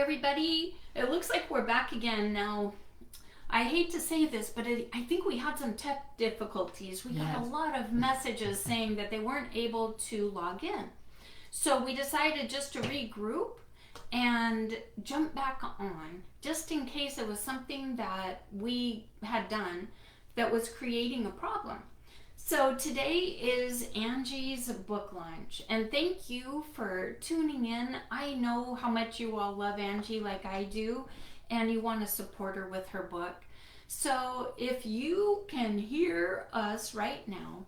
everybody. It looks like we're back again now. I hate to say this, but I think we had some tech difficulties. We got a lot of messages saying that they weren't able to log in. So we decided just to regroup and jump back on, just in case it was something that we had done that was creating a problem. So today is Angie's book launch, and thank you for tuning in. I know how much you all love Angie like I do, and you want to support her with her book. So if you can hear us right now,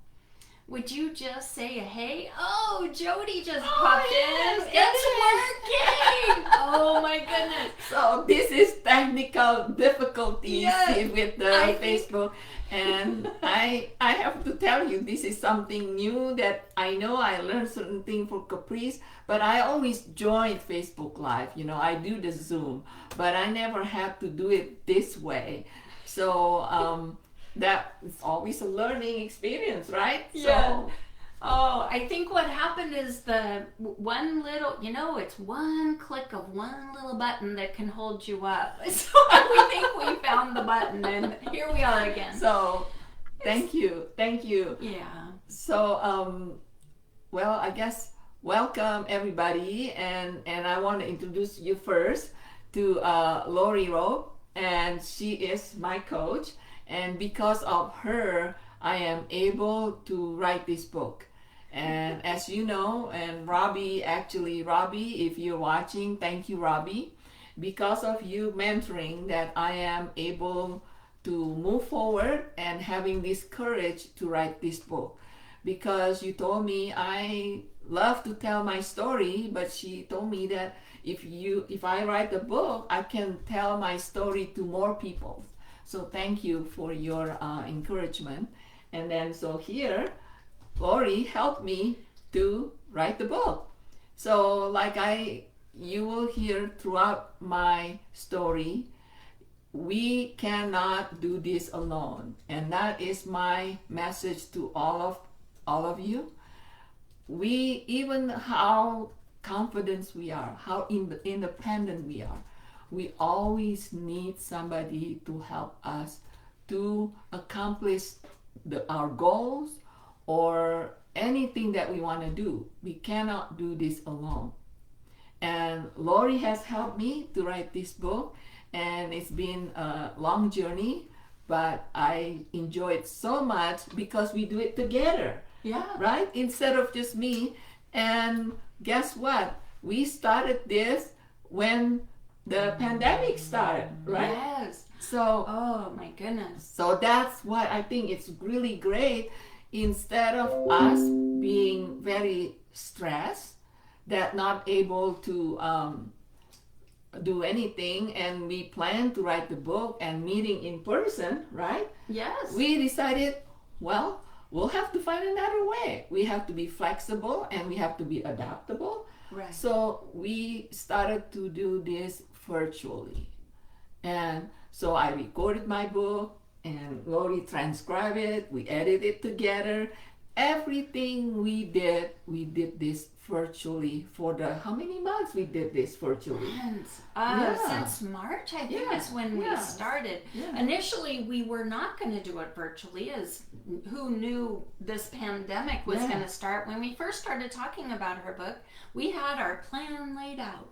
would you just say a hey? Oh, Jody just popped in. It's working! Oh my goodness. So this is technical difficulties with the Facebook. And I have to tell you, this is something new that I know I learned certain things for Caprice, but I always join Facebook Live. You know, I do the Zoom, but I never had to do it this way. So that is always a learning experience, right? Yeah. So, I think what happened is the one little, it's one click of one little button that can hold you up. So we think we found the button, and here we are again. So, thank you. Yeah. So, well, I guess welcome everybody, and I want to introduce you first to Lori Rowe, and she is my coach, and because of her, I am able to write this book. And as you know, and Robbie, if you're watching, thank you, Robbie. Because of you mentoring that I am able to move forward and having this courage to write this book. Because you told me I love to tell my story, but she told me that if I write a book, I can tell my story to more people. So thank you for your encouragement. And then so here, Lori helped me to write the book. So like you will hear throughout my story, we cannot do this alone. And that is my message to all of you. We, even how confident we are, how independent we are, we always need somebody to help us to accomplish our goals or anything that we want to do. We cannot do this alone. And Lori has helped me to write this book, and it's been a long journey, but I enjoy it so much because we do it together. Yeah. Right? Instead of just me. And guess what? We started this when the pandemic started, right? Yes. So, oh my goodness. So that's why I think it's really great. Instead of us being very stressed, that not able to do anything, and we plan to write the book and meeting in person, right? Yes. We decided, well, we'll have to find another way. We have to be flexible and we have to be adaptable. Right. So we started to do this virtually. And so I recorded my book, and Lori transcribed it, we edited it together. Everything we did this virtually for how many months we did this virtually? Since March, I think is when we started. Yeah. Initially, we were not going to do it virtually, as who knew this pandemic was going to start. When we first started talking about her book, we had our plan laid out.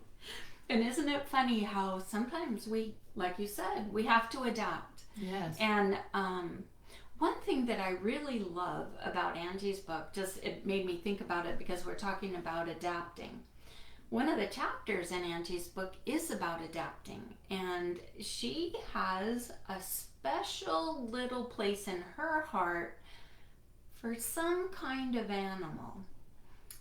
And isn't it funny how sometimes we, like you said, we have to adapt. Yes. And one thing that I really love about Angie's book, it made me think about it because we're talking about adapting. One of the chapters in Angie's book is about adapting, and she has a special little place in her heart for some kind of animal.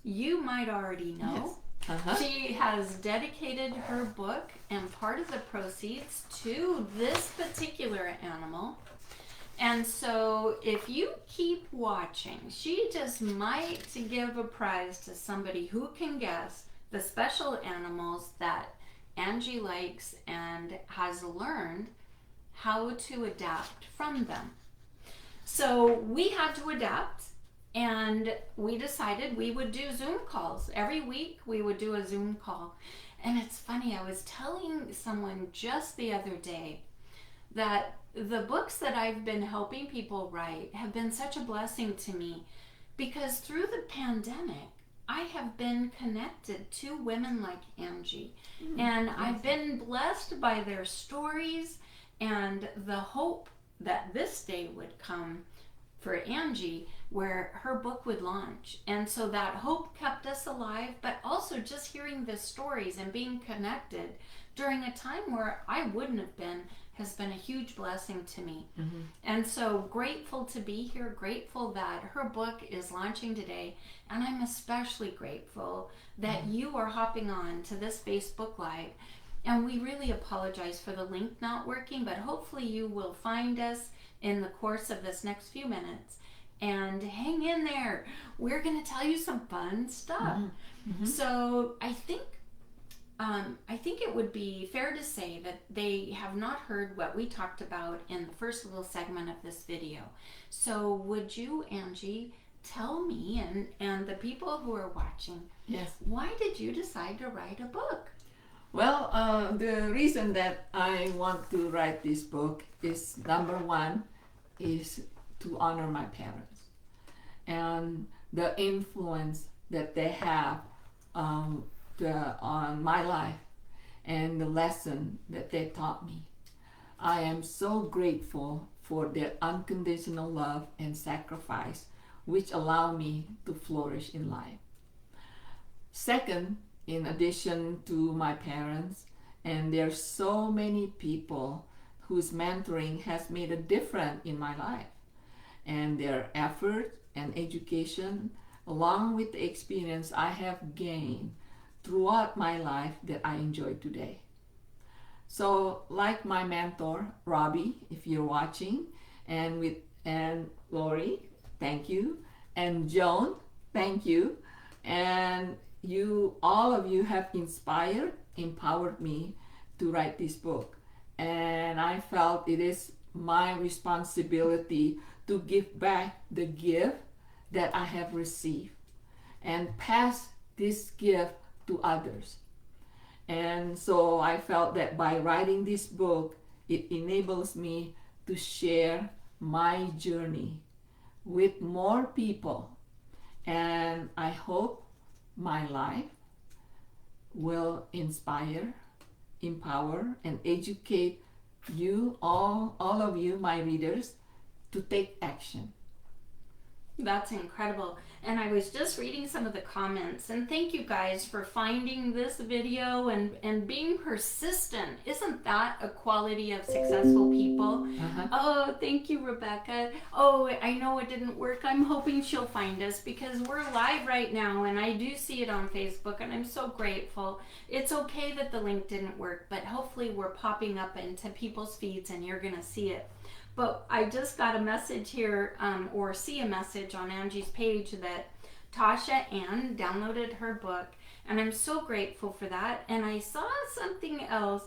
You might already know. Yes. Uh-huh. She has dedicated her book and part of the proceeds to this particular animal. And so if you keep watching, she just might give a prize to somebody who can guess the special animals that Angie likes and has learned how to adapt from them. So we had to adapt. And we decided we would do Zoom calls. Every week we would do a Zoom call. And it's funny, I was telling someone just the other day that the books that I've been helping people write have been such a blessing to me because through the pandemic, I have been connected to women like Angie. And I've been blessed by their stories and the hope that this day would come for Angie where her book would launch. And so that hope kept us alive, but also just hearing the stories and being connected during a time where I wouldn't have been has been a huge blessing to me. And so grateful to be here, grateful that her book is launching today, and I'm especially grateful that you are hopping on to this Facebook Live. And we really apologize for the link not working, but hopefully you will find us in the course of this next few minutes and hang in there. We're going to tell you some fun stuff. So I think it would be fair to say that they have not heard what we talked about in the first little segment of this video. So would you, Angie, tell me and the people who are watching, Yes. why did you decide to write a book? Well, the reason that I want to write this book is, number one, is to honor my parents and the influence that they have on my life and the lesson that they taught me. I am so grateful for their unconditional love and sacrifice, which allow me to flourish in life. Second, in addition to my parents, and there's so many people whose mentoring has made a difference in my life, and their effort and education, along with the experience I have gained throughout my life that I enjoy today. So, like my mentor, Robbie, if you're watching, and Lori, thank you, and Joan, thank you, and you, all of you have empowered me to write this book. And I felt it is my responsibility to give back the gift that I have received and pass this gift to others. And so I felt that by writing this book, it enables me to share my journey with more people. And I hope my life will inspire, empower, and educate you, all of you, my readers, to take action. That's incredible. And I was just reading some of the comments, and thank you guys for finding this video and being persistent. Isn't that a quality of successful people? Oh, thank you, Rebecca. Oh, I know it didn't work. I'm hoping she'll find us because we're live right now, and I do see it on Facebook, and I'm so grateful. It's okay that the link didn't work, but hopefully we're popping up into people's feeds and you're gonna see it. But I just got a message here, or see a message on Angie's page that Tasha Ann downloaded her book, and I'm so grateful for that. And I saw something else,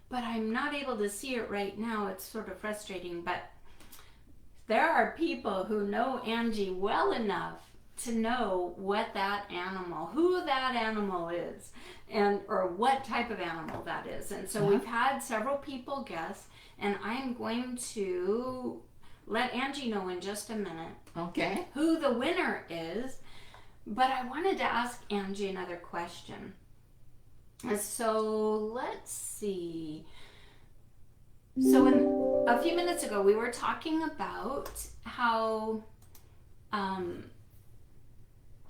but I'm not able to see it right now. It's sort of frustrating, but there are people who know Angie well enough to know what that animal, who that animal is, and or what type of animal that is. And so we've had several people guess, and I'm going to let Angie know in just a minute who the winner is. But I wanted to ask Angie another question. So let's see. So a few minutes ago, we were talking about how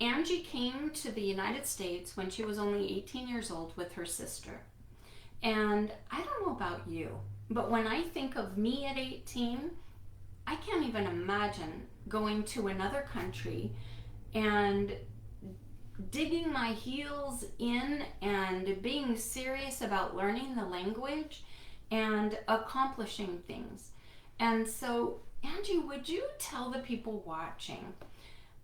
Angie came to the United States when she was only 18 years old with her sister. And I don't know about you, but when I think of me at 18, I can't even imagine going to another country and digging my heels in and being serious about learning the language and accomplishing things. And so, Angie, would you tell the people watching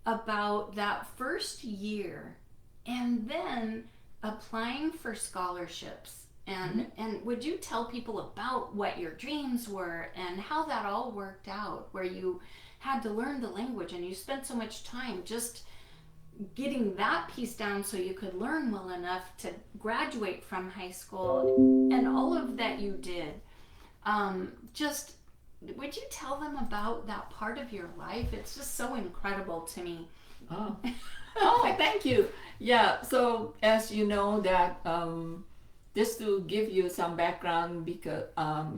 about that first year and then applying for scholarships? And would you tell people about what your dreams were and how that all worked out, where you had to learn the language and you spent so much time just getting that piece down so you could learn well enough to graduate from high school and all of that you did. Just would you tell them about that part of your life? It's just so incredible to me. Oh, oh, thank you. Yeah. So as you know that, just to give you some background, because I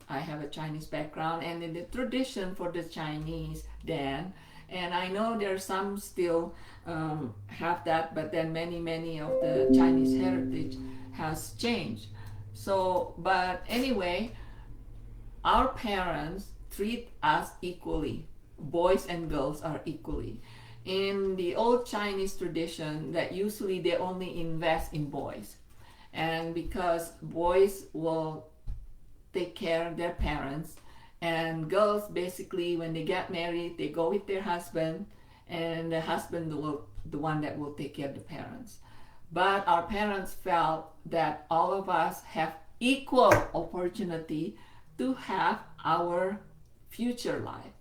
have a Chinese background, and in the tradition for the Chinese, then, and I know there are some still have that, but then many of the Chinese heritage has changed. So, but anyway, our parents treat us equally. Boys and girls are equally. In the old Chinese tradition, that usually they only invest in boys. And because boys will take care of their parents, and girls basically, when they get married, they go with their husband, and the husband will the one that will take care of the parents. But our parents felt that all of us have equal opportunity to have our future life.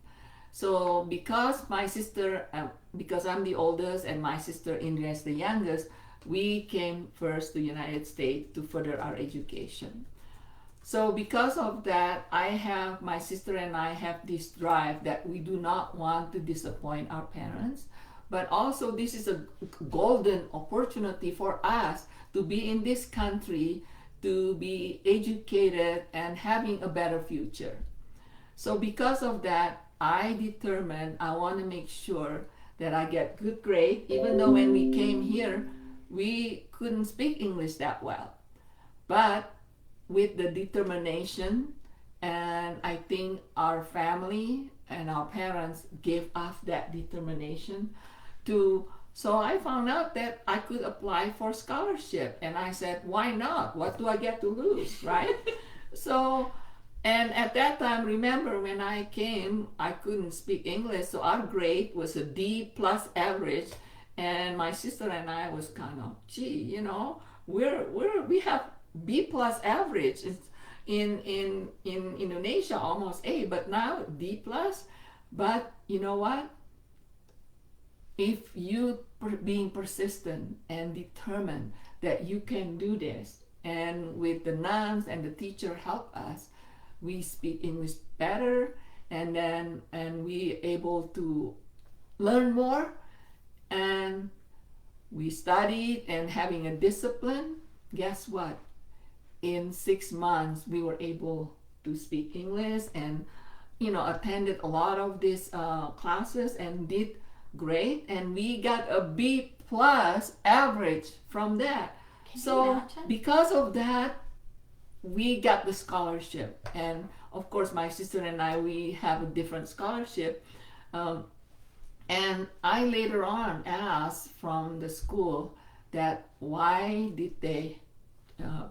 So because my sister, because I'm the oldest and my sister Indra is the youngest, we came first to the United States to further our education. So because of that, my sister and I have this drive that we do not want to disappoint our parents, but also this is a golden opportunity for us to be in this country, to be educated and having a better future. So because of that, I determined I want to make sure that I get good grade, even though when we came here, we couldn't speak English that well. But with the determination, and I think our family and our parents gave us that determination so I found out that I could apply for scholarship, and I said, why not? What do I get to lose, right? So, and at that time, remember when I came, I couldn't speak English, so our grade was a D plus average, and my sister and I was kind of, gee, we have B plus average. It's in Indonesia almost A, but now D plus. But you know what? If you being persistent and determined that you can do this, and with the nuns and the teacher help us, we speak English better, and we able to learn more, and we studied and having a discipline. Guess what? In 6 months, we were able to speak English and attended a lot of these classes and did great, and we got a B plus average from that. So because of that, we got the scholarship, and of course my sister and I, we have a different scholarship, and I later on asked from the school that why did they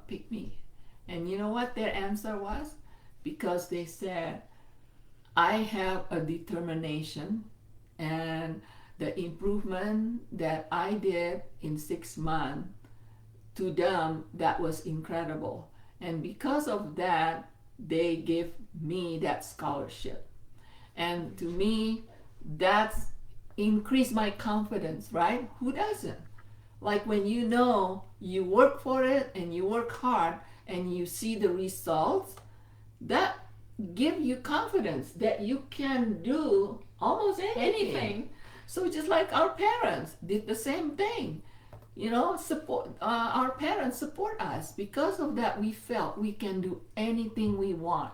pick me, and you know what their answer was? Because they said I have a determination, and the improvement that I did in 6 months, to them that was incredible, and because of that they gave me that scholarship, and to me that's increased my confidence, right? Who doesn't? Like when you work for it and you work hard and you see the results, that give you confidence that you can do almost anything. So just like our parents did the same thing, support our parents support us. Because of that, we felt we can do anything we want,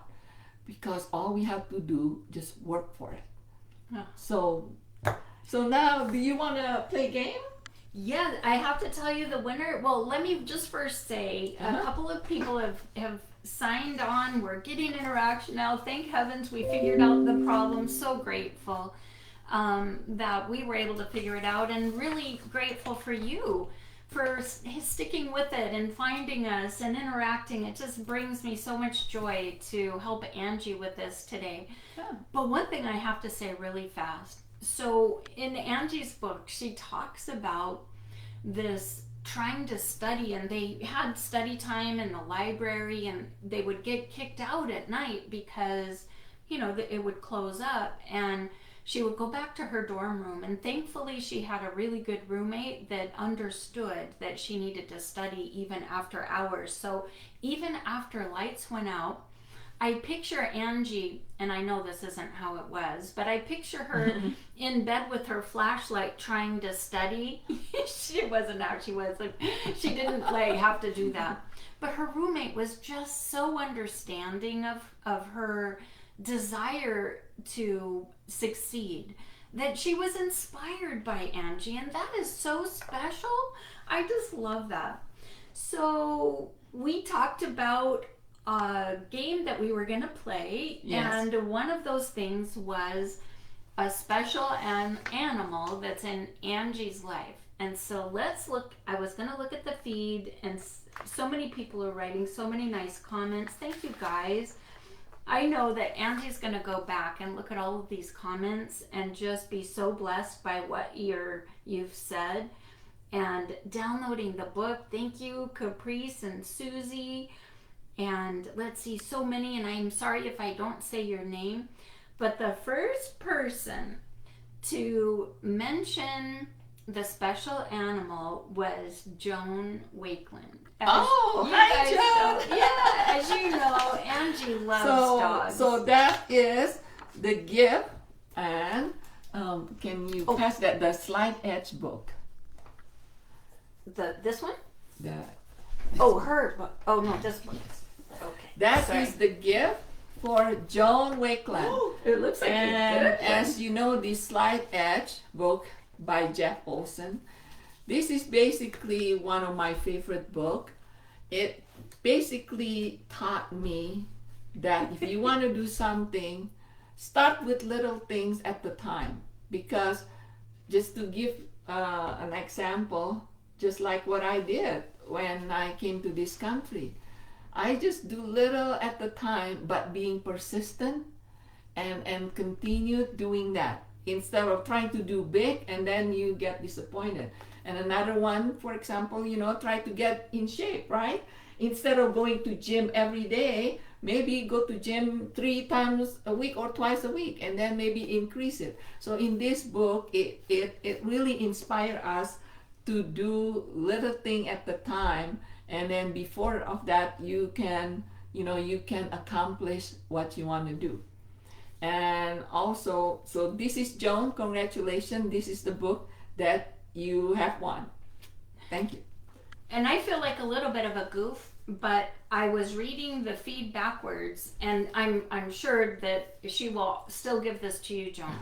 because all we have to do just work for it. Yeah. So now, do you want to play a game? Yeah, I have to tell you the winner. Well, let me just first say a couple of people have signed on. We're getting interaction now. Thank heavens we figured out the problem. So grateful that we were able to figure it out, and really grateful for you for sticking with it and finding us and interacting. It just brings me so much joy to help Angie with this today. Yeah. But one thing I have to say really fast. So in Angie's book, she talks about this trying to study, and they had study time in the library, and they would get kicked out at night because it would close up. And she would go back to her dorm room, and thankfully she had a really good roommate that understood that she needed to study even after hours. So even after lights went out, I picture Angie, and I know this isn't how it was, but I picture her in bed with her flashlight trying to study. She wasn't how she was. Like, she didn't have to do that. But her roommate was just so understanding of her desire to succeed that she was inspired by Angie, and that is so special. I just love that. So we talked about a game that we were going to play, and one of those things was a special animal that's in Angie's life. And so let's look. I was going to look at the feed, and so many people are writing so many nice comments. Thank you, guys. I know that Angie's going to go back and look at all of these comments and just be so blessed by what you've said and downloading the book. Thank you, Caprice and Susie. And let's see, so many, and I'm sorry if I don't say your name, but the first person to mention the special animal was Joan Wakeland. Hi, Joan! Yeah, as you know, Angie loves dogs. So that is the gift, and can you pass the Slide Edge book? This one? Her book. Oh, no, this one. Okay. That is the gift for Joan Wakeland. Oh, it looks like and a good one. as you know, the Slide Edge book by Jeff Olson. This is basically one of my favorite books. It basically taught me that if you want to do something, start with little things at the time. Because just to give an example, just like what I did when I came to this country, I just do little at the time, but being persistent and continue doing that instead of trying to do big and then you get disappointed. And another one, for example, try to get in shape, right? Instead of going to gym every day, maybe go to gym 3 times a week or twice a week, and then maybe increase it. So in this book, it really inspired us to do little thing at the time, and then before of that, you can accomplish what you want to do. And also, so this is Joan. Congratulations! This is the book that you have won. Thank you. And I feel like a little bit of a goof, but I was reading the feed backwards, and I'm sure that she will still give this to you, Joan.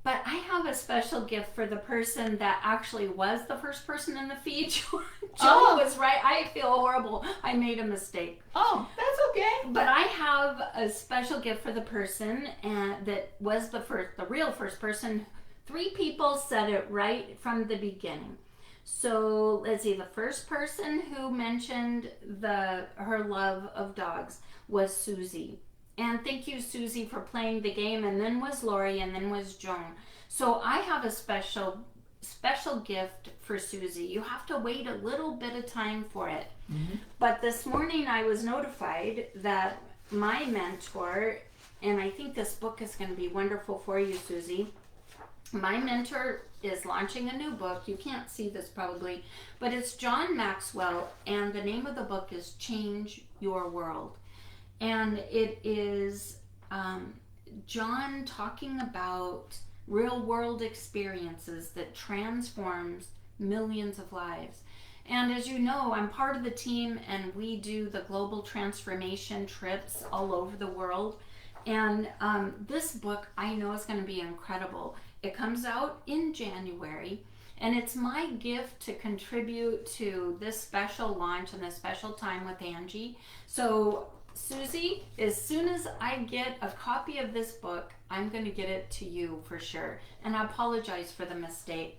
But I have a special gift for the person that actually was the first person in the feed. Joan was right. I feel horrible. I made a mistake. Oh, that's okay. But I have a special gift for the person that was the real first person. 3 people said it right from the beginning. So let's see. The first person who mentioned her love of dogs was Susie. And thank you, Susie, for playing the game. And then was Lori, and then was Joan. So I have a special gift for Susie. You have to wait a little bit of time for it. Mm-hmm. But this morning I was notified that my mentor, and I think this book is going to be wonderful for you, Susie. My mentor is launching a new book. You can't see this probably, but it's John Maxwell, and the name of the book is Change Your World. And it is John talking about real world experiences that transforms millions of lives. And as you know, I'm part of the team, and we do the global transformation trips all over the world. And this book I know is going to be incredible. It comes out in January, and it's my gift to contribute to this special launch and this special time with Angie. So Susie, as soon as I get a copy of this book, I'm going to get it to you for sure. And I apologize for the mistake.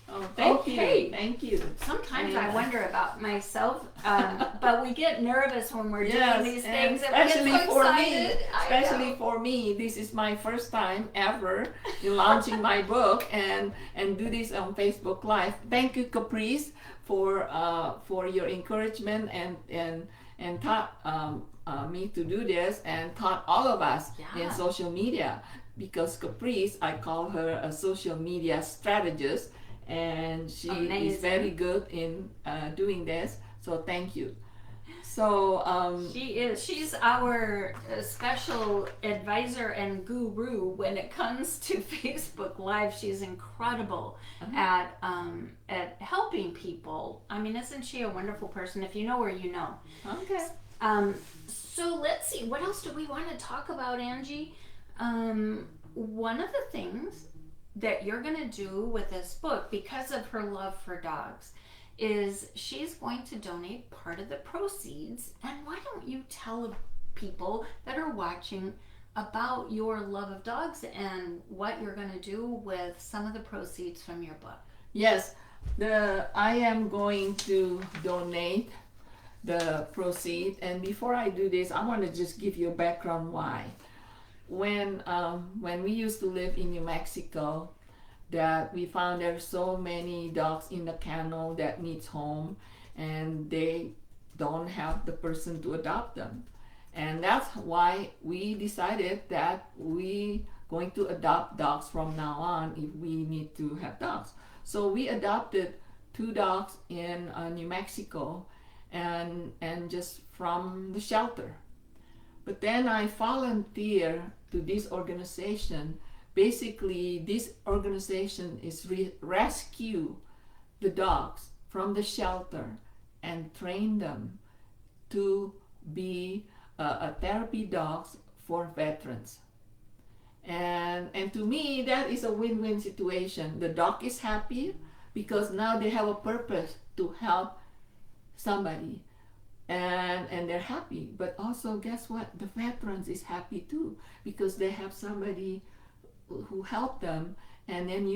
Oh, thank you. Thank you. Sometimes I wonder about myself, but we get nervous when we're doing these things. Especially and we get so for excited. me. Especially for me, this is my first time ever in launching my book and do this on Facebook Live. Thank you, Caprice, for your encouragement and taught me to do this, and taught all of us in social media. because Caprice, I call her a social media strategist, and she is Amazing. very good in doing this. So thank you. So She is. She's our special advisor and guru when it comes to Facebook Live. She's incredible at helping people. I mean, isn't she a wonderful person? If you know her, you know. okay. So let's see. What else do we want to talk about, Angie? One of the things that you're going to do with this book, because of her love for dogs, is she's going to donate part of the proceeds. And why don't you tell people that are watching about your love of dogs and what you're going to do with some of the proceeds from your book? Yes, I am going to donate the proceed, and before I do this, I want to just give you a background why. When we used to live in New Mexico, that we found there's so many dogs in the kennel that needs home, and they don't have the person to adopt them, and that's why we decided that we going to adopt dogs from now on if we need to have dogs. So we adopted 2 dogs in New Mexico, and just from the shelter. But then I volunteer to this organization. Basically, this organization is rescue the dogs from the shelter and train them to be a therapy dogs for veterans. And to me, that is a win-win situation. The dog is happy because now they have a purpose to help somebody, and they're happy. But also, guess what? The veterans is happy too because they have somebody who helped them. And then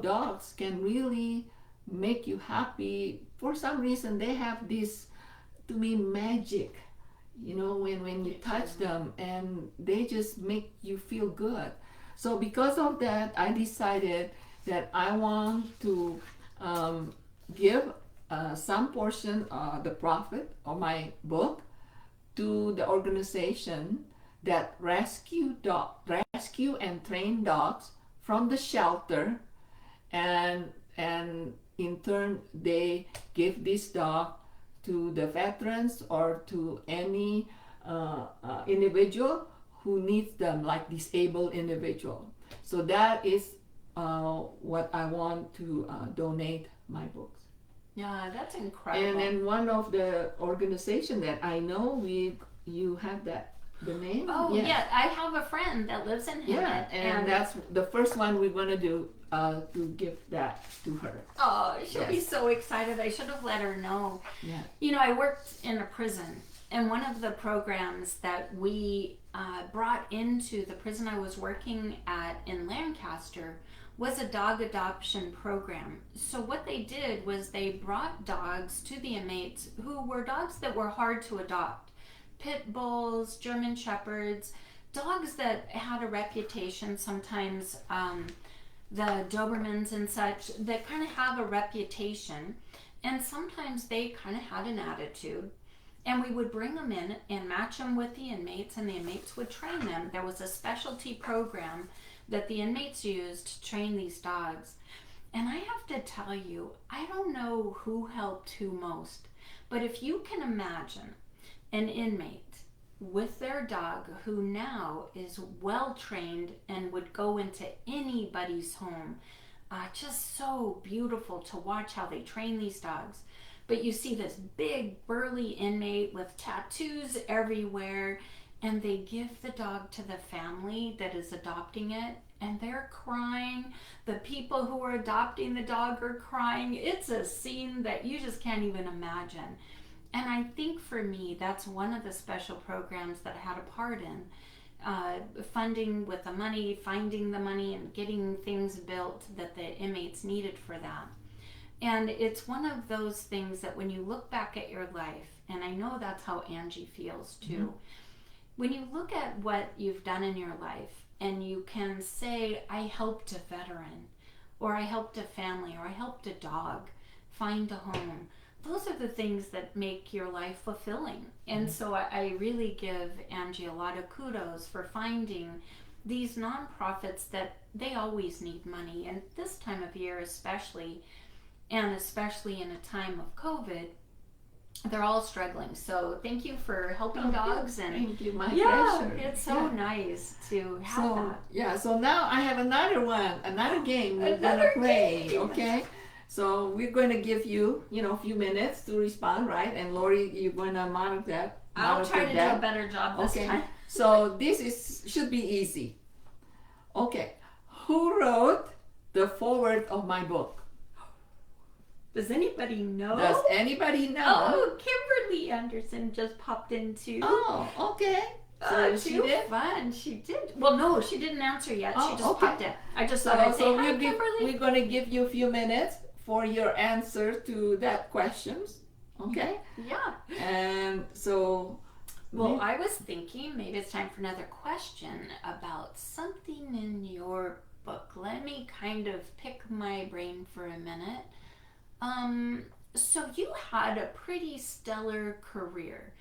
dogs can really make you happy. For some reason, they have this, to me, magic. When you touch them, and they just make you feel good. So because of that, I decided that I want to give some portion of the profit of my book to the organization that rescue and train dogs from the shelter, and in turn they give this dog to the veterans or to any individual who needs them, like disabled individual. So that is what I want to donate my books. Yeah, that's incredible. And then one of the organization that I know, you have the name? Oh, yeah. I have a friend that lives in Hemet. Yeah, and that's the first one we're going to do, to give that to her. Oh, she'll be so excited. I should have let her know. Yeah. I worked in a prison, and one of the programs that we brought into the prison I was working at in Lancaster was a dog adoption program. So what they did was they brought dogs to the inmates who were dogs that were hard to adopt. Pit bulls, German shepherds, dogs that had a reputation, sometimes the Dobermans and such, that kind of have a reputation, and sometimes they kind of had an attitude. And we would bring them in and match them with the inmates, and the inmates would train them. There was a specialty program that the inmates used to train these dogs. And I have to tell you, I don't know who helped who most, but if you can imagine an inmate with their dog who now is well trained and would go into anybody's home, just so beautiful to watch how they train these dogs. But you see this big burly inmate with tattoos everywhere, and they give the dog to the family that is adopting it, and they're crying. The people who are adopting the dog are crying. It's a scene that you just can't even imagine. And I think for me, that's one of the special programs that I had a part in. Funding with the money, finding the money, and getting things built that the inmates needed for that. And it's one of those things that when you look back at your life, and I know that's how Angie feels too, mm-hmm. When you look at what you've done in your life and you can say, I helped a veteran, or I helped a family, or I helped a dog find a home, those are the things that make your life fulfilling. And so I really give Angie a lot of kudos for finding these nonprofits that they always need money, and this time of year especially, and especially in a time of COVID, they're all struggling. So thank you for helping dogs. And thank you, my yeah, pleasure. it's so nice to have So that. yeah, so now I have another game we're Another gonna play. game. Okay, so we're going to give you, a few minutes to respond, right? And Lori, you're going to monitor that. I'll try to do a better job this time. So this should be easy. Okay, who wrote the foreword of my book? Does anybody know? Does anybody know? Oh, Kimberly Anderson just popped in too. Oh, okay. So she too did? fun. She did. Well, no, she didn't answer yet. Oh, she just okay. popped in. I just thought I'd say hi, Kimberly. We're going to give you a few minutes for your answer to that questions. Okay? Yeah. And so... Well, I was thinking maybe it's time for another question about something in your book. Let me kind of pick my brain for a minute. So you had a pretty stellar career.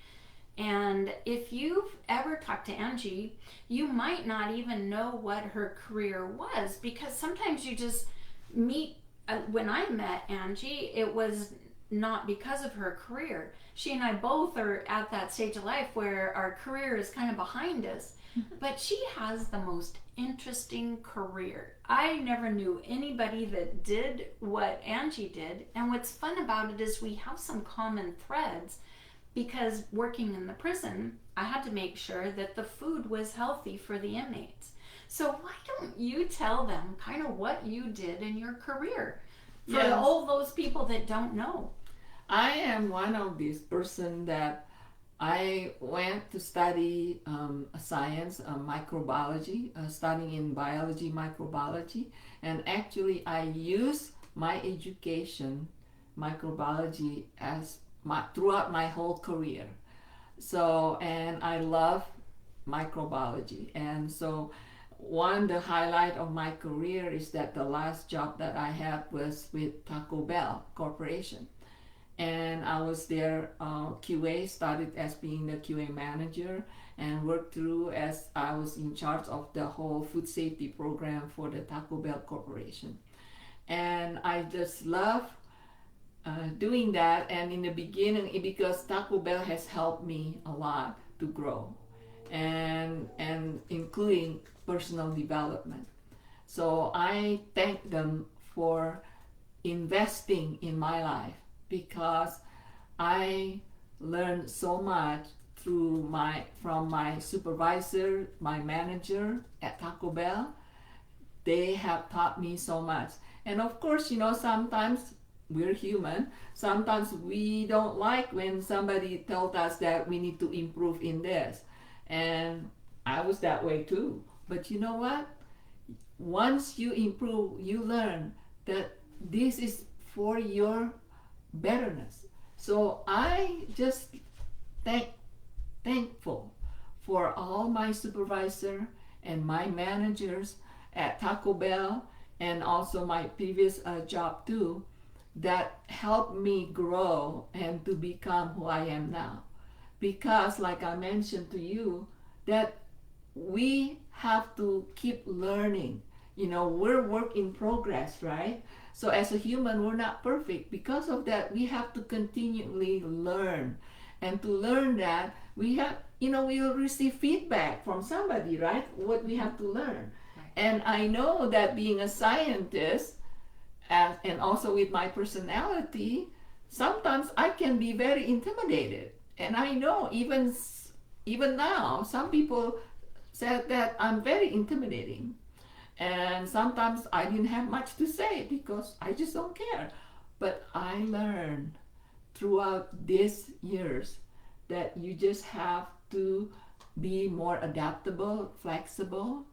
And if you've ever talked to Angie, you might not even know what her career was, because sometimes you just meet. When I met Angie, it was not because of her career. She and I both are at that stage of life where our career is kind of behind us. But she has the most interesting career. I never knew anybody that did what Angie did. And what's fun about it is we have some common threads, because working in the prison, I had to make sure that the food was healthy for the inmates. So why don't you tell them kind of what you did in your career for all those people that don't know? I am one of these person that I went to study science, microbiology, studying in biology, microbiology, and actually I use my education, microbiology, as throughout my whole career. So, and I love microbiology, and so the highlight of my career is that the last job that I had was with Taco Bell Corporation. And I was there QA, started as being the QA manager, and worked through as I was in charge of the whole food safety program for the Taco Bell Corporation. And I just love doing that. And in the beginning, because Taco Bell has helped me a lot to grow, and including personal development. So I thank them for investing in my life, because I learned so much from my supervisor, my manager at Taco Bell. They have taught me so much. And of course, sometimes we're human. Sometimes we don't like when somebody tells us that we need to improve in this. And I was that way too. But you know what? Once you improve, you learn that this is for your betterness. So I just thankful for all my supervisor and my managers at Taco Bell, and also my previous job too, that helped me grow and to become who I am now. Because like I mentioned to you, that we have to keep learning. We're work in progress, right? So as a human, we're not perfect. Because of that, we have to continually learn. And to learn that, we have, we'll receive feedback from somebody, right? What we have to learn. Right. And I know that being a scientist, and also with my personality, sometimes I can be very intimidated. And I know even now, some people said that I'm very intimidating. And sometimes I didn't have much to say because I just don't care. But I learned throughout these years that you just have to be more adaptable, flexible,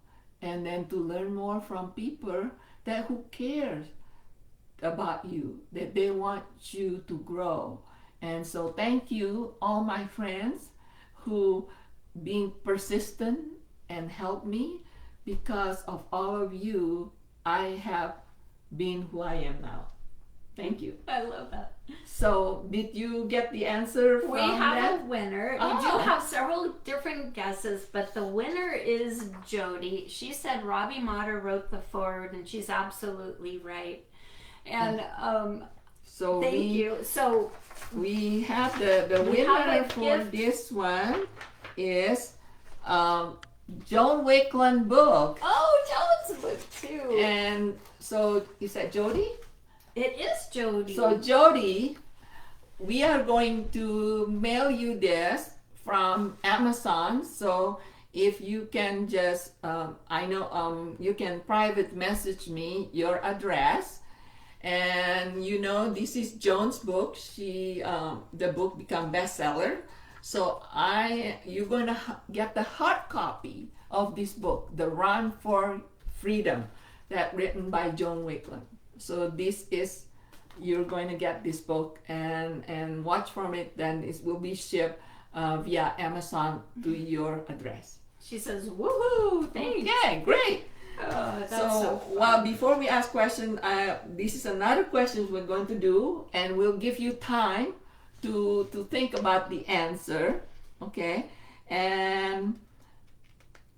and then to learn more from people that who cares about you, that they want you to grow. And so thank you, all my friends who being persistent and help me. Because of all of you, I have been who I am now. Thank you. I love that. So, did you get the answer from We have that? a winner. We do Oh. have several different guesses, but the winner is Jody. She said Robbie Motter wrote the foreword, and she's absolutely right. And So thank you. So we have the We have winner a for gift. this one is Joan Wakeland book. Jones book too. And so is that Jody? It is Jody. So Jody, we are going to mail you this from Amazon. So if you can just, I know you can private message me your address. And you know, this is Joan's book. She, the book become bestseller. So you're going to get the hard copy of this book, The Run for Freedom, that written by Joan Wakeland. So this is, you're going to get this book and watch from it. Then it will be shipped via Amazon to your address. She says, "Woohoo! Thanks." Okay, great. That's So, fun. well, before we ask question, this is another question we're going to do, and we'll give you time to think about the answer, okay? And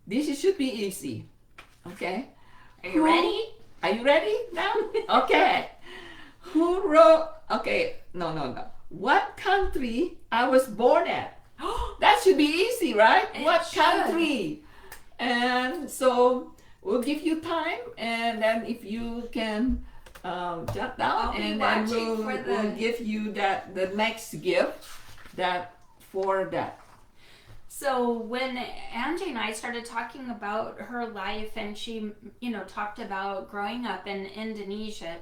should be easy, okay? Are you ready? Are you ready now? Okay. Who wrote? Okay, no. What country I was born at? That should be easy, right? It What should. country? And so we'll give you time, and then if you can jot down, I'll be and then watching for we'll give you the next gift for that. So when Angie and I started talking about her life, and she, talked about growing up in Indonesia,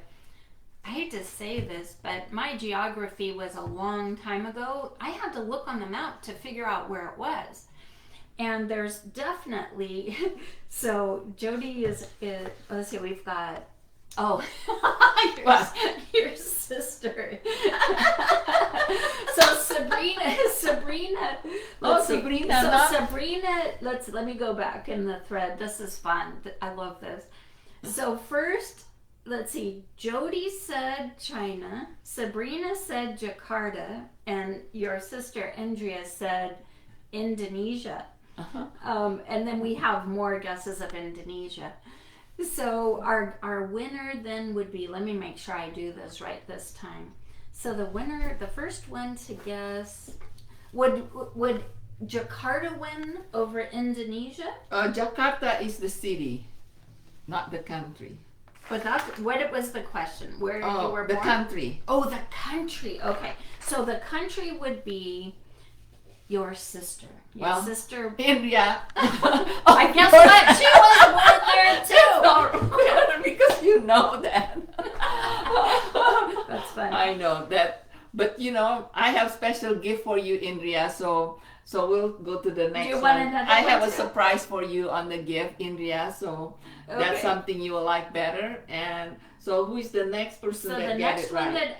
I hate to say this, but my geography was a long time ago. I had to look on the map to figure out where it was. And there's definitely, so Jody is let's see, we've got, your sister. So Sabrina, let's see. Sabrina, So not- Sabrina, let me go back in the thread. This is fun. I love this. So first, let's see. Jody said China. Sabrina said Jakarta, and your sister Andrea said Indonesia. Uh-huh. And then we have more guesses of Indonesia. So our winner then would be, let me make sure I do this right this time. So the first one to guess, would Jakarta win over Indonesia? Jakarta is the city, not the country. But what was the question? Where you were the born? country. Oh, the country. Okay. So the country would be your sister. Your sister. India. I guess what? She was born there too. Because you know that. That's funny. I know that, but I have special gift for you, Indria. So we'll go to the next you one. want another I one have a too? surprise for you on the gift, Indria. So that's Okay. something you will like better. And so who is the next person So that the get next it one right?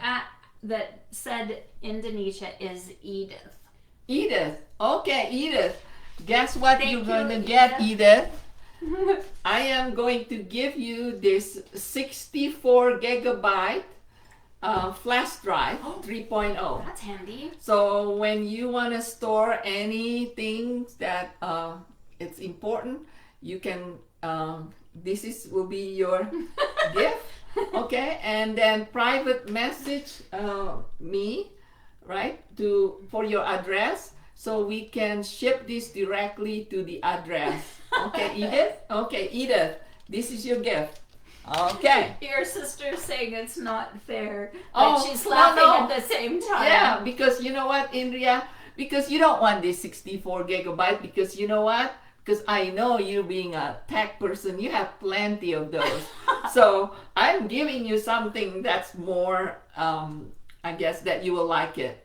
that said Indonesia is Edith. Edith. Okay, Edith. Guess what Thank you're you, going to get, Edith? I am going to give you this 64 gigabyte flash drive 3.0. That's handy. So when you want to store anything that it's important, you can. Will be your gift, okay? And then private message me, right, for your address, so we can ship this directly to the address. Okay, Edith. Okay, Edith. This is your gift. Okay. Your sister's saying it's not fair, Oh, but she's no, laughing no. at the same time. Yeah, because you know what, Indria? Because you don't want this 64 gigabyte, because you know what? Because I know you being a tech person, you have plenty of those. So I'm giving you something that's more, I guess that you will like it.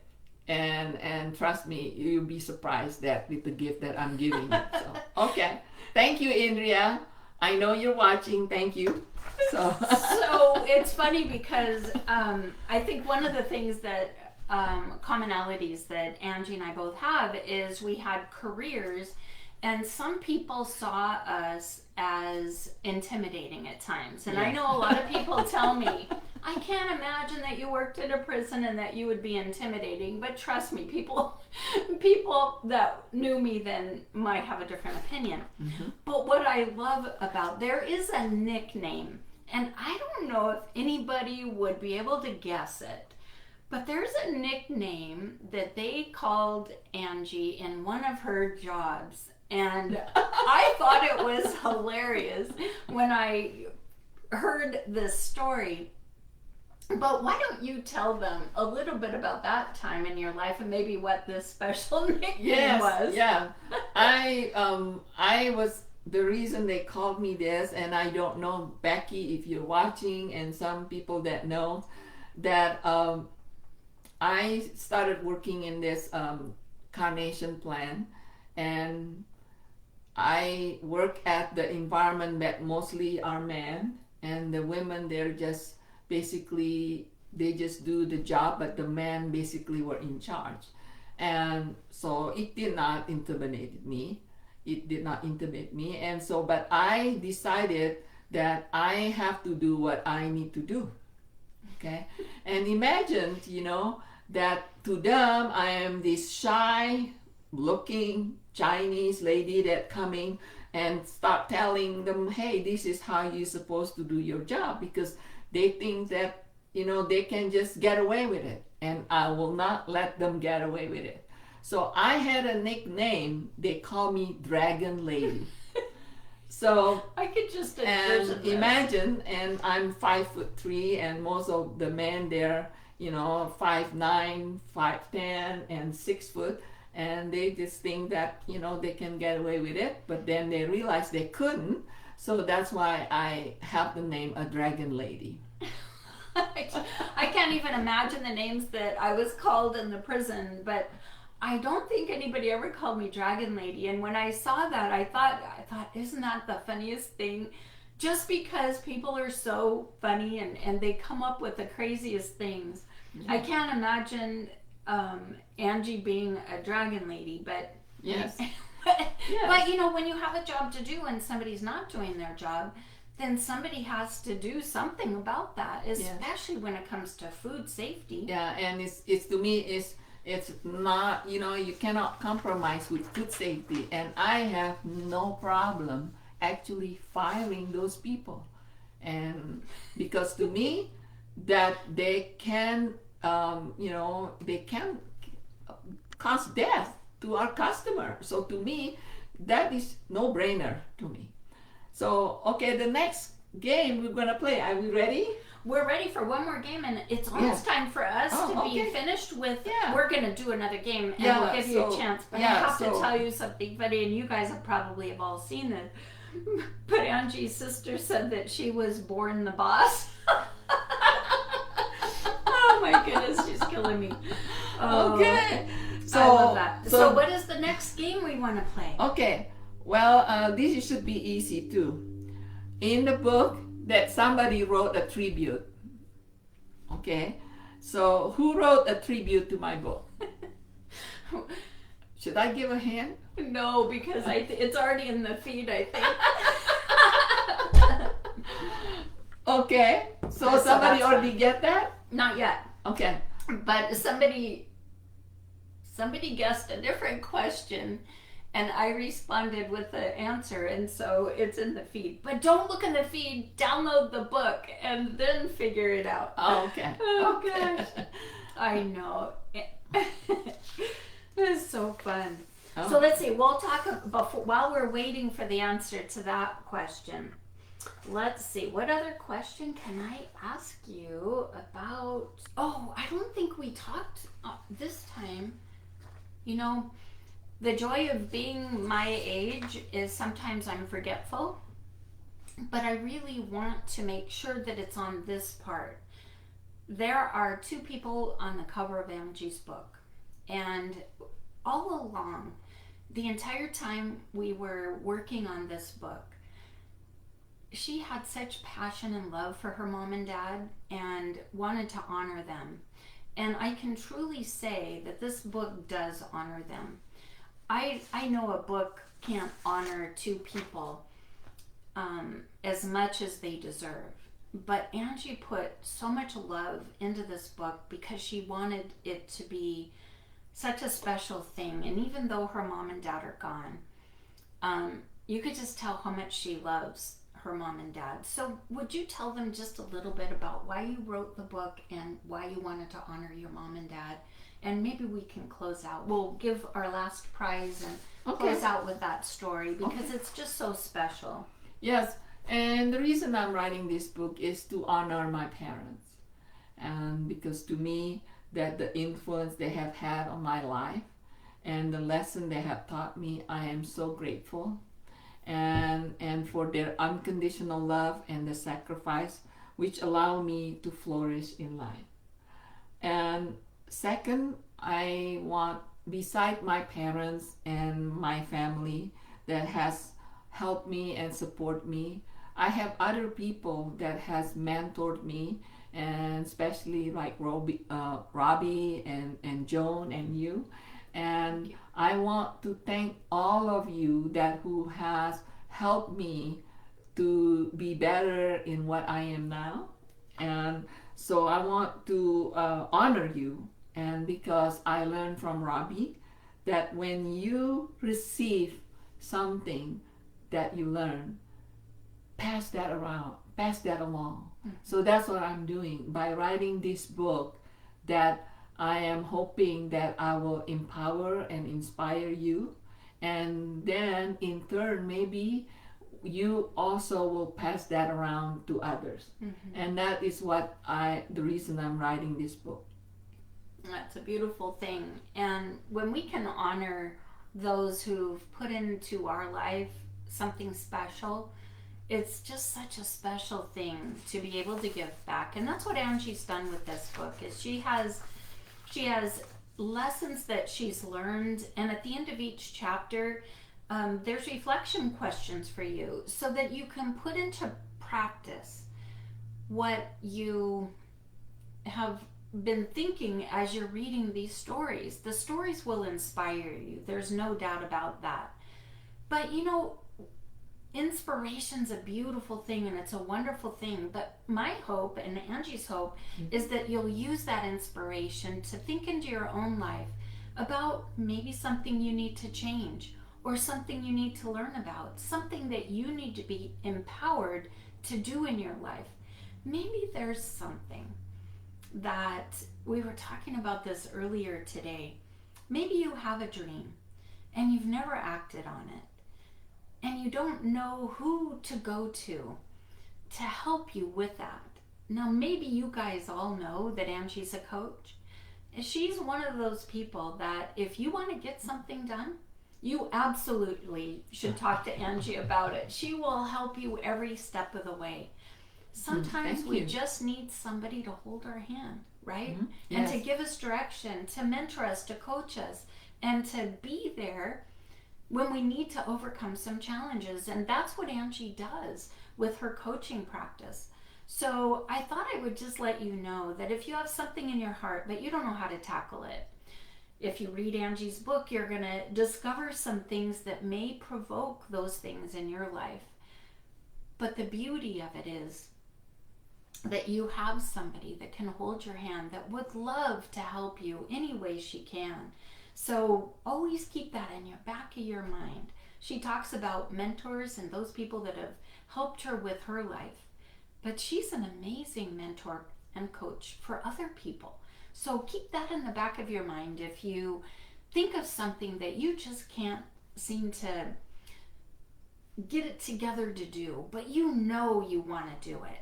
And trust me, you'll be surprised with the gift that I'm giving you. So, okay. Thank you, Indria. I know you're watching. Thank you. So It's funny because I think one of the things that commonalities that Angie and I both have is we had careers, and some people saw us as intimidating at times. And I Yeah. know a lot of people tell me, I can't imagine that you worked in a prison and that you would be intimidating. But trust me, people that knew me then might have a different opinion. Mm-hmm. But what I love about there is a nickname, and I don't know if anybody would be able to guess it. But there's a nickname that they called Angie in one of her jobs. And I thought it was hilarious when I heard this story. But why don't you tell them a little bit about that time in your life and maybe what this special nickname was? Yeah. I was the reason they called me this, and I don't know, Becky, if you're watching, and some people that know that I started working in this Carnation plant, and I work at the environment that mostly are men, and the women, they're just basically, they just do the job, but the men basically were in charge. And so it did not intimidate me. And so, but I decided that I have to do what I need to do. Okay. And imagine, that to them, I am this shy looking Chinese lady that coming and start telling them, hey, this is how you're supposed to do your job, because they think that, they can just get away with it, and I will not let them get away with it. So I had a nickname. They call me Dragon Lady. So I could just and imagine, and I'm 5'3", and most of the men there, 5'9", 5'10", and 6 foot, and they just think that they can get away with it, but then they realize they couldn't. So that's why I have the name a Dragon Lady. I can't even imagine the names that I was called in the prison, but I don't think anybody ever called me Dragon Lady. And when I saw that, I thought, isn't that the funniest thing? Just because people are so funny and they come up with the craziest things. Mm-hmm. I can't imagine Angie being a Dragon Lady, but yes. But when you have a job to do and somebody's not doing their job, then somebody has to do something about that, especially when it comes to food safety. Yeah, and it's to me, it's not, you cannot compromise with food safety, and I have no problem actually firing those people, and because to me that they can they can cause death to our customer. So to me, that is no brainer to me. So okay, the next game we're gonna play, are we ready? We're ready for one more game, and it's almost time for us to be finished with. We're gonna do another game, and we'll give you a chance. But I have to tell you something funny, and you guys have all seen this. But Angie's sister said that she was born the boss. Oh my goodness, she's killing me. Okay. So, I love that. So what is the next game we want to play? Okay. Well, this should be easy too. In the book that somebody wrote a tribute. Okay. So who wrote a tribute to my book? Should I give a hint? No, because it's already in the feed, I think. Okay. So somebody already get that? Not yet. Okay. But somebody guessed a different question, and I responded with the answer, and so it's in the feed. But don't look in the feed, download the book, and then figure it out. Oh, okay. Oh, gosh. I know. It's so fun. Oh. So let's see, we'll talk about, while we're waiting for the answer to that question, let's see, what other question can I ask you about? Oh, I don't think we talked this time. The joy of being my age is sometimes I'm forgetful, but I really want to make sure that it's on this part. There are 2 people on the cover of Angie's book, and all along, the entire time we were working on this book, she had such passion and love for her mom and dad and wanted to honor them. And I can truly say that this book does honor them. I know a book can't honor 2 people as much as they deserve. but Angie put so much love into this book because she wanted it to be such a special thing. And even though her mom and dad are gone, you could just tell how much she loves her mom and dad. So would you tell them just a little bit about why you wrote the book and why you wanted to honor your mom and dad? And maybe we can close out. We'll give our last prize and close out with that story because it's just so special. Yes, and the reason I'm writing this book is to honor my parents. And because to me, that the influence they have had on my life and the lesson they have taught me, I am so grateful. And for their unconditional love and the sacrifice which allow me to flourish in life. And second, I want, beside my parents and my family that has helped me and support me, I have other people that has mentored me, and especially like Robbie and Joan and you. And I want to thank all of you that who has helped me to be better in what I am now. And so I want to honor you. And because I learned from Robbie that when you receive something that you learn, pass that around, pass that along. Mm-hmm. So that's what I'm doing by writing this book, that I am hoping that I will empower and inspire you, and then in turn maybe you also will pass that around to others. Mm-hmm. And that is the reason I'm writing this book. That's a beautiful thing. And when we can honor those who've put into our life something special, it's just such a special thing to be able to give back. And that's what Angie's done with this book, is she has lessons that she's learned, and at the end of each chapter there's reflection questions for you so that you can put into practice what you have been thinking as you're reading these stories. The stories will inspire you, there's no doubt about that. But you know, inspiration's a beautiful thing and it's a wonderful thing, but my hope and Angie's hope is that you'll use that inspiration to think into your own life about maybe something you need to change or something you need to learn about, something that you need to be empowered to do in your life. Maybe there's something that we were talking about this earlier today. Maybe you have a dream and you've never acted on it, and you don't know who to go to help you with that. Now, maybe you guys all know that Angie's a coach. She's one of those people that if you want to get something done, you absolutely should talk to Angie about it. She will help you every step of the way. Sometimes we just need somebody to hold our hand, right? Mm-hmm. Yes. And to give us direction, to mentor us, to coach us, and to be there when we need to overcome some challenges. And that's what Angie does with her coaching practice. So I thought I would just let you know that if you have something in your heart but you don't know how to tackle it, if you read Angie's book, you're going to discover some things that may provoke those things in your life. But the beauty of it is that you have somebody that can hold your hand, that would love to help you any way she can. So always keep that in your back of your mind. She talks about mentors and those people that have helped her with her life. But she's an amazing mentor and coach for other people. So keep that in the back of your mind. If you think of something that you just can't seem to get it together to do, but you know you want to do it,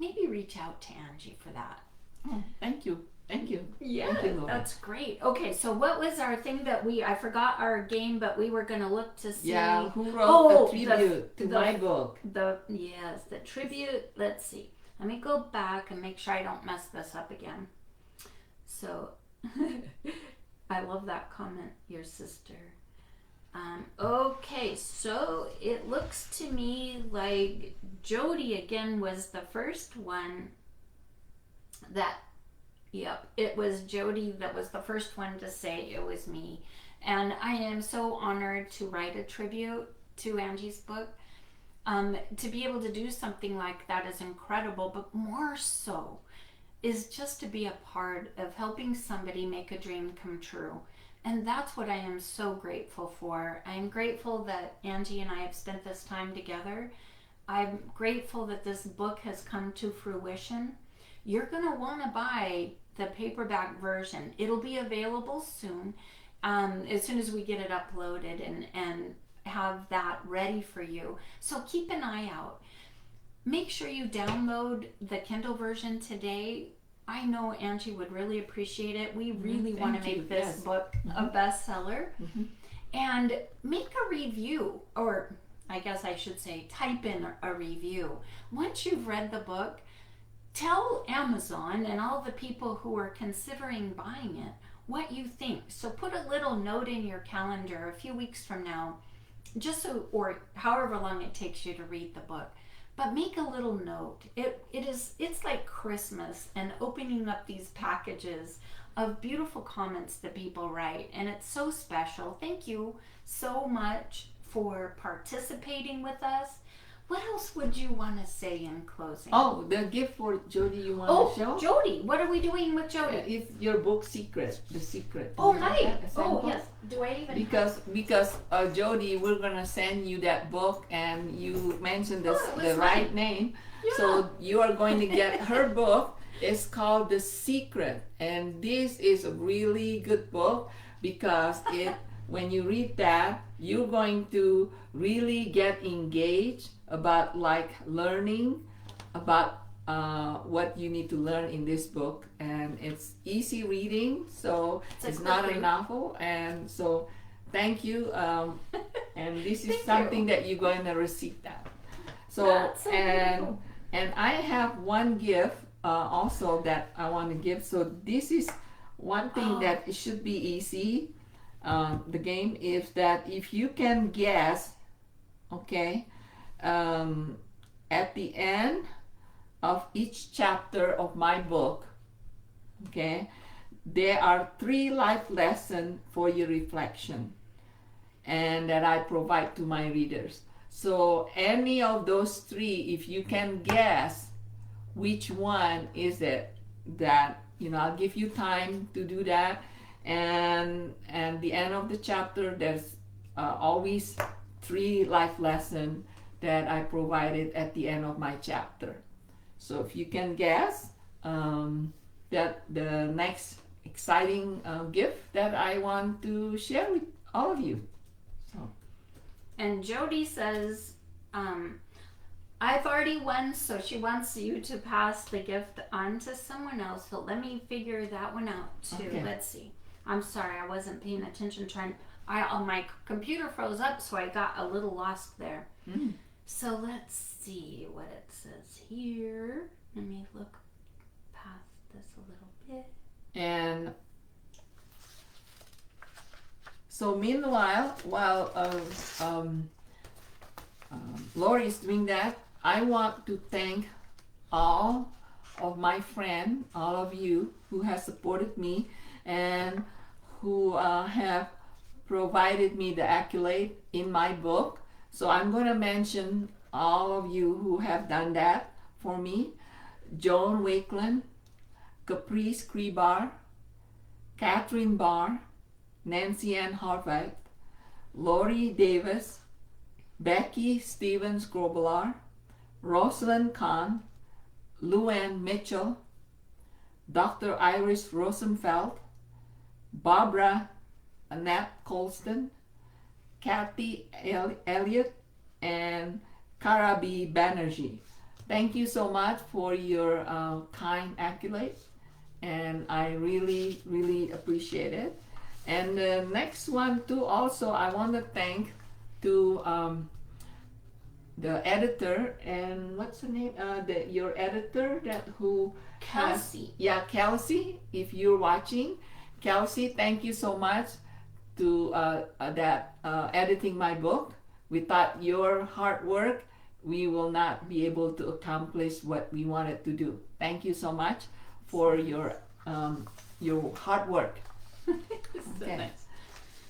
maybe reach out to Angie for that. Oh, thank you. Thank you. Yeah, thank you, that's great. Okay, so what was our thing that I forgot our game, but we were going to look to see. Yeah, who wrote a tribute to my book? The tribute. Let's see. Let me go back and make sure I don't mess this up again. So, I love that comment, your sister. Okay, so it looks to me like Jody again was the first one that, yep, it was Jody that was the first one to say it was me. And I am so honored to write a tribute to Angie's book. To be able to do something like that is incredible, but more so is just to be a part of helping somebody make a dream come true. And that's what I am so grateful for. I'm grateful that Angie and I have spent this time together. I'm grateful that this book has come to fruition. You're going to want to buy the paperback version. It'll be available soon, as soon as we get it uploaded and have that ready for you. So keep an eye out. Make sure you download the Kindle version today. I know Angie would really appreciate it. We really want to make this book a bestseller. And make a review, or I guess I should say type in a review. Once you've read the book, tell Amazon and all the people who are considering buying it what you think. So put a little note in your calendar a few weeks from now, just so, or however long it takes you to read the book. But make a little note. It's like Christmas and opening up these packages of beautiful comments that people write, and it's so special. Thank you so much for participating with us. What else would you want to say in closing? Oh, the gift for Jody you want to show? Oh, Jody. What are we doing with Jody? It's your book, Secret. The Secret. Oh, nice. Oh, yes. Do I even Because Jody, we're gonna send you that book, and you mentioned the right name, Yeah. so you are going to get her book. It's called The Secret, and this is a really good book because when you read that, you're going to really get engaged about like learning about what you need to learn in this book, and it's easy reading, so it's not a novel. And so thank you, and this is something that you're going to receive that. So beautiful. And I have one gift also that I want to give. So this is one thing that it should be easy. The game is that if you can guess, okay, at the end of each chapter of my book, okay, there are 3 life lessons for your reflection, and that I provide to my readers. So any of those 3, if you can guess which one is it, that, you know, I'll give you time to do that. And the end of the chapter, there's always 3 life lessons that I provided at the end of my chapter. So if you can guess, that the next exciting gift that I want to share with all of you. So. And Jody says, I've already won, so she wants you to pass the gift on to someone else. So let me figure that one out too. Okay. Let's see. I'm sorry, I wasn't paying attention. My computer froze up, so I got a little lost there. So let's see what it says here. Let me look past this a little bit. And so meanwhile, while Lori is doing that, I want to thank all of my friends, all of you who have supported me and who have provided me the accolade in my book. So I'm going to mention all of you who have done that for me. Joan Wakeland, Caprice Crebar, Catherine Barr, Nancy Ann Harvard, Lori Davis, Becky Stevens Grobelar, Rosalind Kahn, Luann Mitchell, Dr. Iris Rosenfeld, Barbara Annette Colston, Kathy Elliott, and Karabi Banerjee. Thank you so much for your kind accolades, and I really, really appreciate it. And the next one too, also I want to thank to the editor, and what's her name? Your editor who Kelsey. Kelsey. If you're watching, Kelsey, thank you so much to editing my book. Without your hard work, we will not be able to accomplish what we wanted to do. Thank you so much for your hard work. So nice.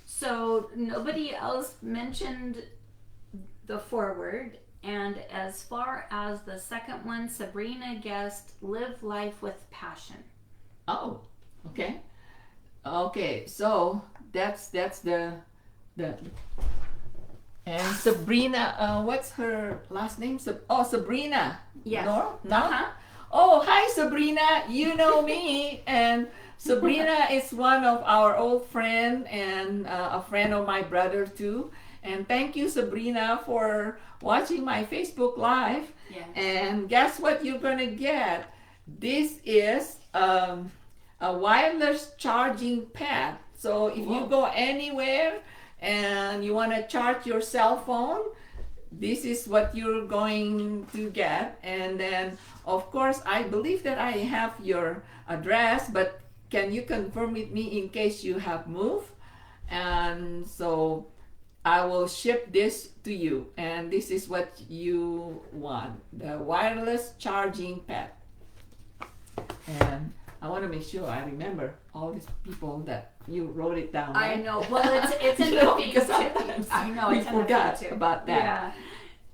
So nobody else mentioned the foreword, And as far as the second one, Sabrina guessed live life with passion. Oh, okay. Okay, so that's the and Sabrina. What's her last name? Sabrina. Yes. No. Uh-huh. Oh, hi Sabrina. You know me, and Sabrina is one of our old friend and a friend of my brother too. And thank you, Sabrina, for watching my Facebook Live. Yes. And guess what you're gonna get? This is a wireless charging pad. So if you go anywhere and you want to charge your cell phone, this is what you're going to get. And then, of course, I believe that I have your address, but can you confirm with me in case you have moved? And so I will ship this to you. And this is what you want, the wireless charging pad. And I want to make sure I remember all these people that you wrote it down. I Right? know. Well, it's in the feed because too. sometimes I know. we It's in the forgot feed too. about that. Yeah.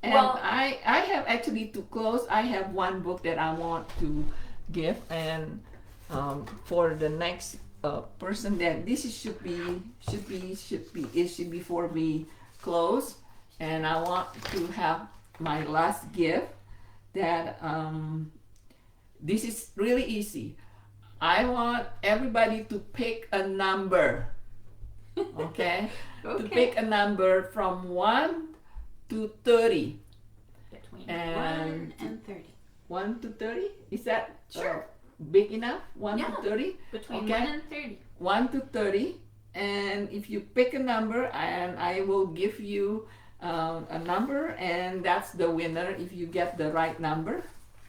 And Well- I have actually to close. I have one book that I want to give, and for the next person that this is, should be before we close, and I want to have my last gift that this is really easy. I want everybody to pick a number. Okay? To Okay. pick a number from 1 to 30. Between And- 1 and 30. 1 to 30? Is that Sure. big enough? 1 Yeah. to 30? Between Okay. 1 and 30. 1 to 30. And if you pick a number, and I will give you a number, and that's the winner if you get the right number.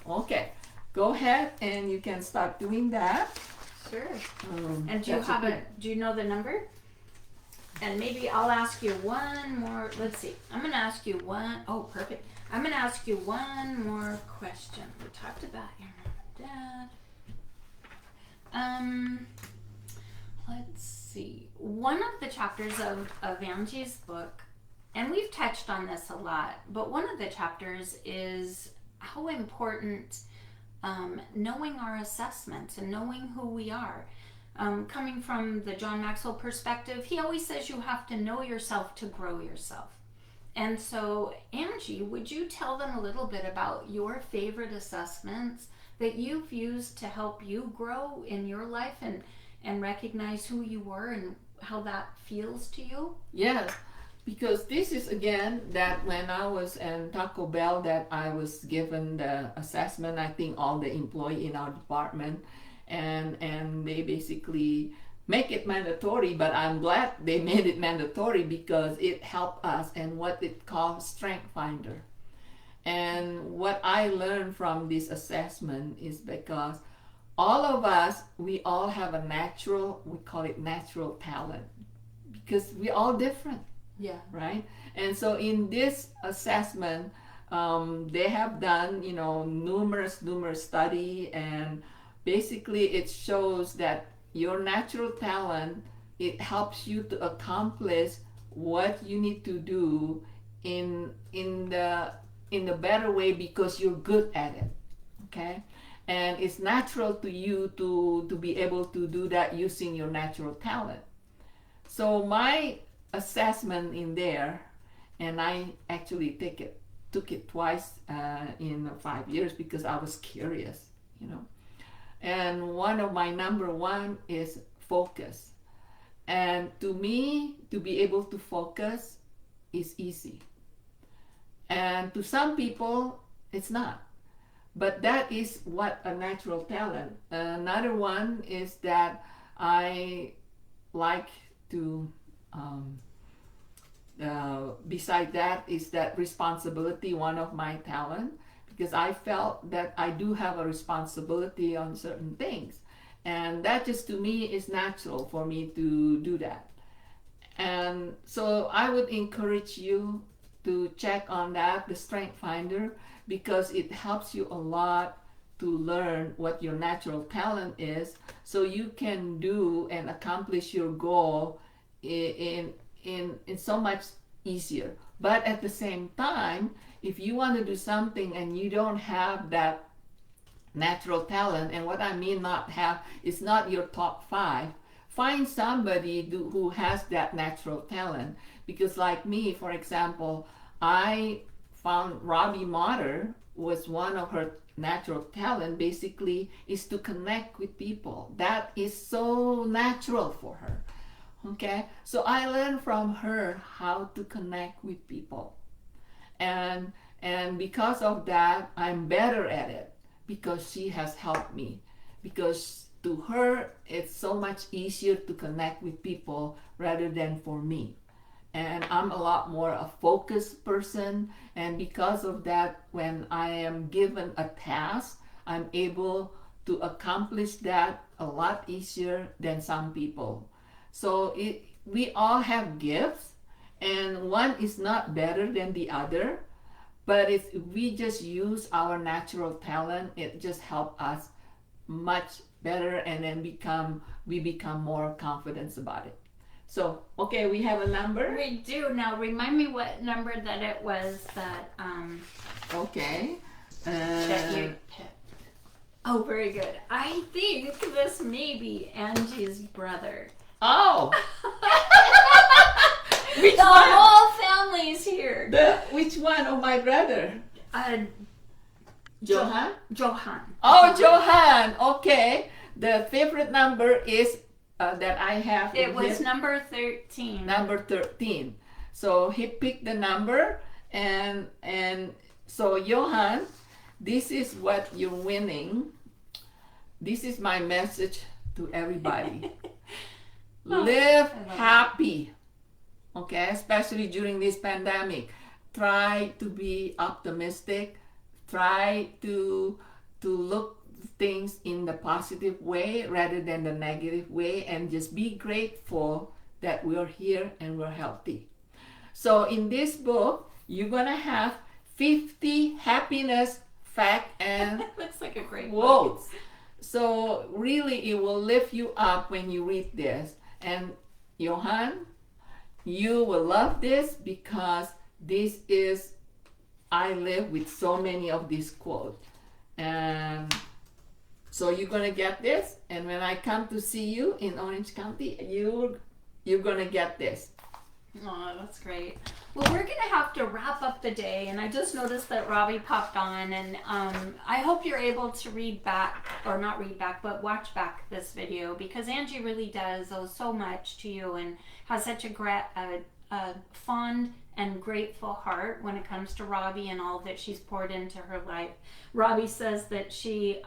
Okay. Go ahead and you can start doing that. Sure. And do you that's have okay. do you know the number? And maybe I'll ask you one more. Let's see. I'm going to ask you one. Oh, perfect. I'm going to ask you one more question. We talked about your mom and dad. Let's see. One of the chapters of Angie's book, and we've touched on this a lot, but one of the chapters is how important knowing our assessment and knowing who we are. Coming from the John Maxwell perspective, he always says you have to know yourself to grow yourself. And so, Angie, would you tell them a little bit about your favorite assessments that you've used to help you grow in your life and recognize who you were and how that feels to you? Yes, because this is again that when I was in Taco Bell that I was given the assessment. I think all the employee in our department, and they basically make it mandatory. But I'm glad they made it mandatory because it helped us and what it calls Strength Finder. And what I learned from this assessment is because all of us, we all have a natural, we call it natural talent, because we're all different. Yeah. Right? And so in this assessment, they have done, numerous study, and basically it shows that your natural talent, it helps you to accomplish what you need to do in the better way because you're good at it. Okay? And it's natural to you to be able to do that using your natural talent. So my assessment in there, and I actually took it twice in 5 years because I was curious, And one of my number one is focus. And to me, to be able to focus is easy. And to some people, it's not. But that is what a natural talent. Another one is that I like to, beside that is that responsibility, one of my talent, because I felt that I do have a responsibility on certain things. And that just to me is natural for me to do that. And so I would encourage you to check on that, the Strength Finder, because it helps you a lot to learn what your natural talent is so you can do and accomplish your goal in so much easier. But at the same time, if you want to do something and you don't have that natural talent, and what I mean not have, it's not your top 5. Find somebody who has that natural talent. Because like me, for example, I found Robbie Motter was one of her natural talent basically is to connect with people. That is so natural for her. Okay, so I learned from her how to connect with people, and because of that I'm better at it because she has helped me, because to her it's so much easier to connect with people rather than for me. And I'm a lot more a focused person, and because of that, when I am given a task, I'm able to accomplish that a lot easier than some people. So we all have gifts, and one is not better than the other, but if we just use our natural talent, it just helps us much better, and then we become more confident about it. So, okay, we have a number. We do. Now, remind me what number that it was that Okay. that you picked. Oh, very good. I think this may be Angie's brother. Oh! Which The one? whole family's here. Which one of my brother? Johan? Johan. Oh, Johan. Okay. The favorite number is that I have. It was here, number 13. number 13. So he picked the number, and so Johan, this is what you're winning. This is my message to everybody. Live happy. Okay, especially during this pandemic. Try to be optimistic. Try to look things in the positive way rather than the negative way, and just be grateful that we're here and we're healthy. So in this book, you're gonna have 50 happiness fact and Looks like a great book. quotes. So really, it will lift you up when you read this. And Johan, you will love this because this is, I live with so many of these quotes. And so you're gonna get this, and when I come to see you in Orange County, you're gonna get this. Oh, that's great. Well, we're going to have to wrap up the day, and I just noticed that Robbie popped on, and I hope you're able to read back, or not read back, but watch back this video, because Angie really does owe so much to you and has such a fond and grateful heart when it comes to Robbie and all that she's poured into her life. Robbie says that she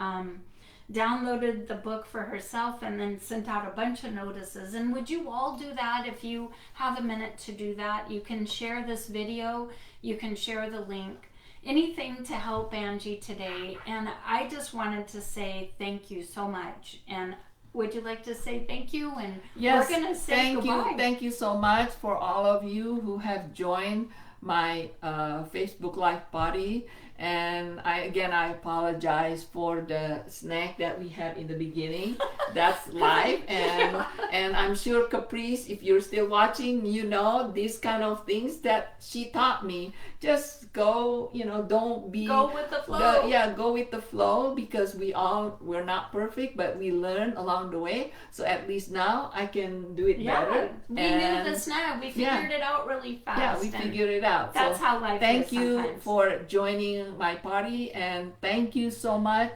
downloaded the book for herself and then sent out a bunch of notices. And would you all do that? If you have a minute to do that, you can share this video, you can share the link, anything to help Angie today. And I just wanted to say thank you so much. And would you like to say thank you? And Yes, we're going to say thank goodbye. you. Thank you so much for all of you who have joined my Facebook Live party. And I apologize for the snack that we had in the beginning. That's live, and I'm sure Caprice, if you're still watching, you know these kind of things that she taught me. Just go, don't be Go with the flow. go with the flow, because we're not perfect, but we learn along the way. So at least now I can do it better. We knew the snag. We figured it out really fast. Yeah, we figured it out. That's So how life thank is you sometimes. for joining my party, and thank you so much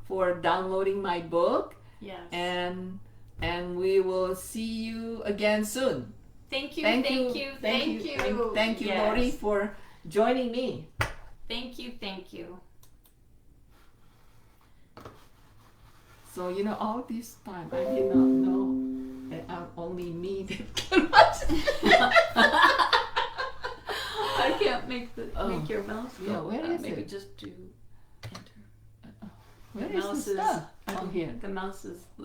for downloading my book. Yes. And we will see you again soon. Thank you. Thank Thank you. you. Thank you. Thank you, Yes. Lori, for joining me. Thank you. Thank you. So all this time I did not know that I'm only me that can watch. I can't make Oh. make your mouse go. Yeah, where is maybe it? just do enter. Where The is mouse the is stuff? Oh, here. The mouse is